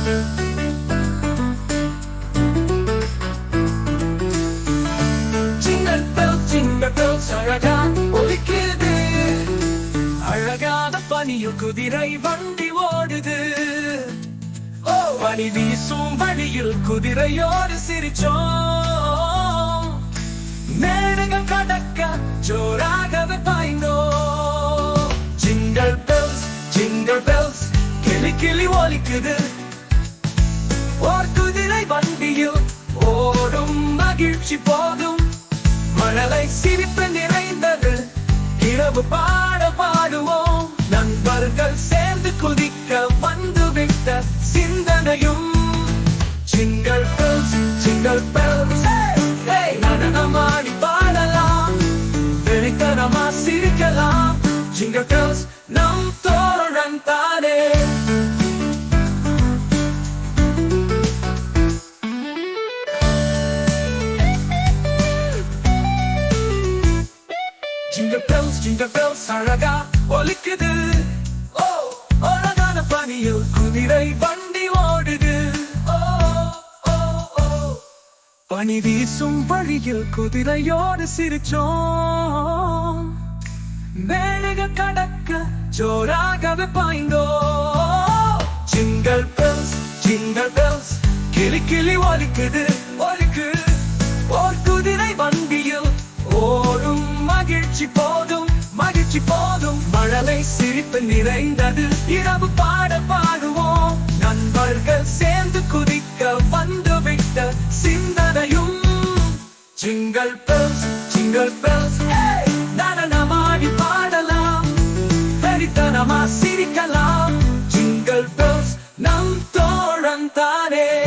Jingle bells அழகா ஒலிக்குது. அழகான பனியில் குதிரை வண்டி ஓடுது. ஓ, பனி வீசும் வழியில் குதிரையோடு சிரிச்சோம். மேடுகள் கடக்க ஜோராகவே பாய்ந்தோம். Jingle bells கிளி கிளி ஒலிக்குது. ஓர் குதிரை வண்டியில் ஓடும் மகிழ்ச்சி போதும். மழலை சிரிப்பு நிறைந்தது. இரவு பாட பாடுவோம். நண்பர்கள் சேர்ந்து குதிக்க வந்துவிட்ட சிந்தனையும். Jingle bells நடனமாடி பாடலாம். வெறித்தனமா சிரிக்கலாம். Jingle bells நம் தோழன் தானே. Jingle bells அழகா ஒலிக்குது. ஓ, அழகான பனியில் குதிரை வண்டி ஓடுது. ஓ, ஓ, ஓ. பனி வீசும் வழியில் குதிரையோடு சிரிச்சோம். மேடுகள் கடக்க ஜோராகவே பாய்ந்தோம். Jingle bells கிளி கிளி ஒலிக்குது. ஓர் குதிரை வண்டியில் ஓடும் மகிழ்ச்சி போதும். மழலை சிரிப்பு நிறைந்தது. இரவு பாட பாடுவோம். நண்பர்கள் சேர்ந்து குதிக்க வந்துவிட்ட சிந்தனையும். Jingle bells நடனமாடி பாடலாம். வெறித்தனமா சிரிக்கலாம். Jingle bells நம் தோழன் தானே.